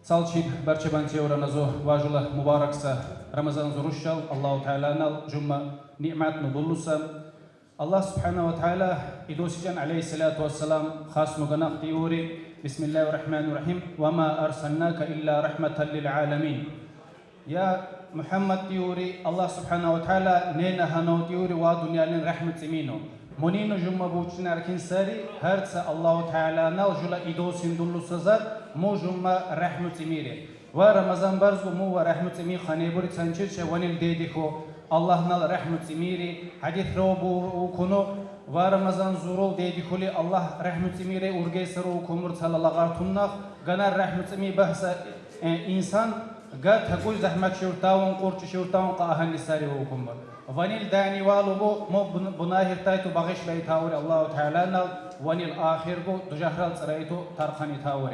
Salçik barchabanchi o'ranazo vajula muboraksa Ramazan zurushal Allohu taolani jumma ne'matni bullusa Allah subhanahu wa ta'ala idosijan alayhi salatu wassalam khas nuganaq tiuri bismillahir rahmanir rahim wa ma arsalnaka illa rahmatan lil alamin ya Muhammad tiuri Allah subhanahu wa ta'ala nena hano tiuri wa dunyalin rahmat imino monino jumma buchna arkin sari hertsa Allahu ta'ala nal jula idosin dullusa zat mo jumma rahmat imire wa Ramazan barzgu mu wa rahmat imi khaneburi sanchirche wanil dediko Allah nal rahmat imiri hadith robu kuno va Ramazan zurul dedikuli Allah rahmat imiri urgeysaru kumur sallallahu tunnaq ganar rahmat imi bahsa insan ga thakul zahmat shurtawun qurch shurtawun qahan nisari kumur vanil dani walubu mo bunahir taytu baghish lay tawri Allah ta'ala nal vanil akhir go tujahral tsaraytu tarkhani tawri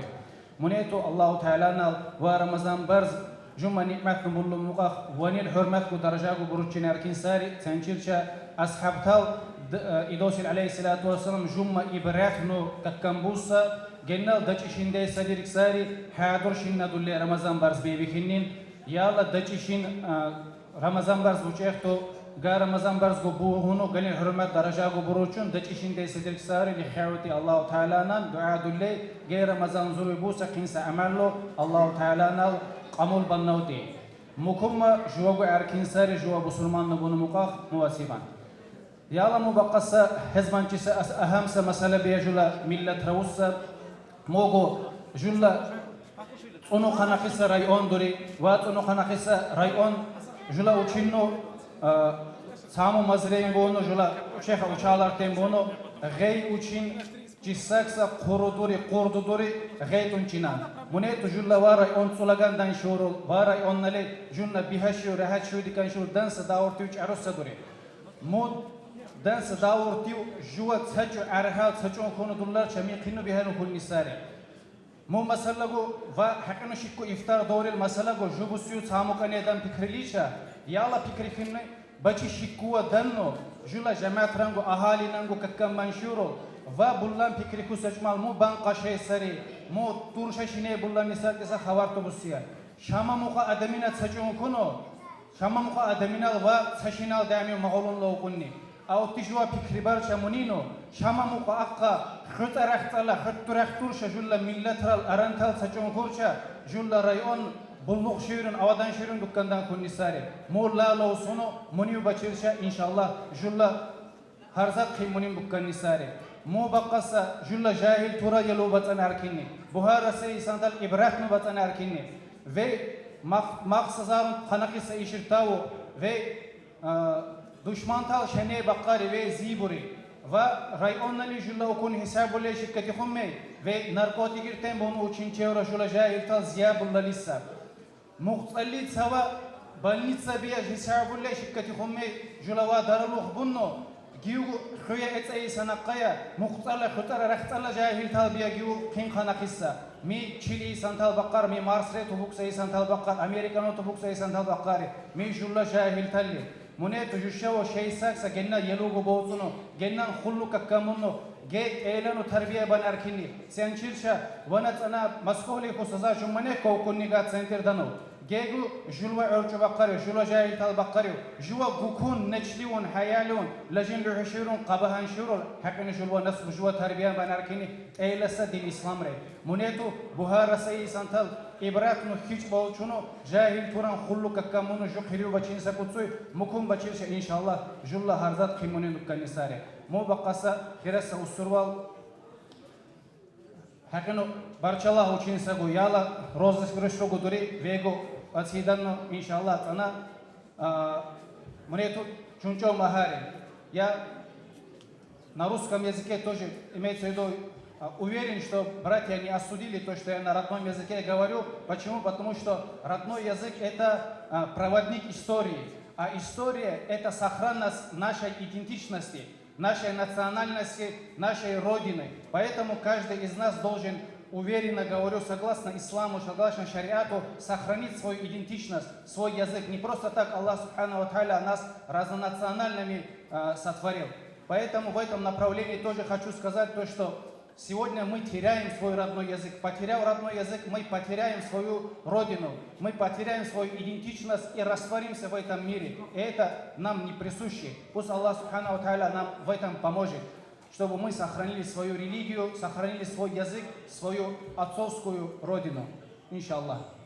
munetu Allah ta'ala nal va Ramazan barz جمع نعمت نبلو مقاخ ونيل حرمت ودرجات وبروتشين أركين ساري تنشيرشا أصحاب تال إدوسي عليه الصلاة والسلام جمع إبراخ نو ككمبوسا جنال دچشين ده سديرك ساري حاضرشين ندولي رمضان برز بيبيخنين يالا دچشين رمضان برز بوچيختو غا رمضان برز بوهونو جنال حرمت درجات وبروتشون دچشين ده سديرك ساري لحيوتي الله تعالى نان دعاء دولي غير رمضان زوري بوسا قنسا عملو الله تعالى نال قمول بنودي مكمة جواب أركين ساري جواب سلمان نبون مقاخ مواسيبان يالا مبقصة حزبان جسا أهم مسألة بيجولا ملة روسة موغو جولا أنو خناقسة رايون دوري وات أنو خناقسة رايون جولا وچينو سامو مزرين بونو جولا شيخ وچالار تين بونو غي وچين جساكسا قردوري قردوري غيتون چينان منيتو جولا وارا اون سولاغان دان شورول وارا اون نالي جونا بيهاشيو رهاتشيو دي كان شور دانس داورتيو عروسا دوري مود دانس داورتيو جوا تسجو عرهال تسجو كونو دولار شمي قينو بيهانو كل نساري مو مسألة وا حقنا شكو إفطار دوري المسألة جوبسيو تامو كان يدان بكرليشا يالا بكريفين بچي شكوا دانو جولا جماعت رانغو أهالي نانغو ككام منشورو va bullan fikri kusachmal mu ban qashay sari mu tursha shine bullan misal kesa khabar to busiya shama muqa adamina tsachun kuno shama muqa adamina va tsashinal dami magolun lo kunni aw tijwa fikri bar shamunino shama muqa aqqa khutarahtala khuturahtur shajulla millatral arantal tsachun kurcha julla rayon bulluq shirin avadan shirin dukkandan kunni sari mu la lo suno muni bachirsha inshallah julla harzat qimunin bukkanni sari مو بقصة جل جاهل ترى يلو بطن أركيني بهار سي سندل إبراهيم بطن أركيني في مقصزار خنقي سيشرتاو في دشمن تال شني بقاري في زيبوري و رايون اللي جل أكون حساب ولا شركة خمي في ناركوتيك تيم بونو تشينشيورا جل جاهل تال زياب ولا لسه مختلط سوا بنيتسا بيا حساب ولا شركة خمي جل وادارلو خبنو جيو خويا إتساي سنقيا مختلة خطر رختلة جاهل تالبيا جيو كين خنا قصة مي تشيلي سنتال بقار مي مارسري تبوك سي سنتال بقار أمريكانو تبوك سي سنتال بقار مي جولا جاهل تالي منيت جوشوا شيء ساكس جننا يلوغو بوتونو جننا خلو ككمونو جيت إيلانو تربية بناركيني سنشيرشا ونات أنا مسؤولي خصوصا جمانة كوكوني قات سنتر دانو جيجو جلوا عرج بقري جلوا جاهل تال بقري جوا بكون نجليون حيالون لجن لحشيرون قبهان شرور حقنا جلوا نصب جوا تربية بناركيني أي لسد الإسلام ري منيتو بهار سي سنتال إبراهيم نخيج باوچونو جاهل توران خلو ككمونو جو خيرو بچين سكوتسوي مكون بچيرش إن شاء الله جلا هرزات خيمونين دكاني ساري مو بقصة خيرس أسروال حقنا برشالله وچين سكو يالا روزس برشلو قدري вего отсидано иншаллах она мне тут чунчо махари я на русском языке тоже имеется в виду уверен, что братья не осудили то, что я на родном языке говорю. Почему? Потому что родной язык это проводник истории, а история это сохранность нашей идентичности, нашей национальности, нашей родины. Поэтому каждый из нас должен уверенно говорю, согласно исламу, согласно шариату, сохранить свою идентичность, свой язык. Не просто так Аллах Субхану ва Тааля нас разнонациональными сотворил. Поэтому в этом направлении тоже хочу сказать то, что Сегодня мы теряем свой родной язык. Потеряв родной язык, мы потеряем свою родину, мы потеряем свою идентичность и растворимся в этом мире. И это нам не присуще. Пусть Аллах Субхану Ва Тааля нам в этом поможет, чтобы мы сохранили свою религию, сохранили свой язык, свою отцовскую родину. Иншаллах.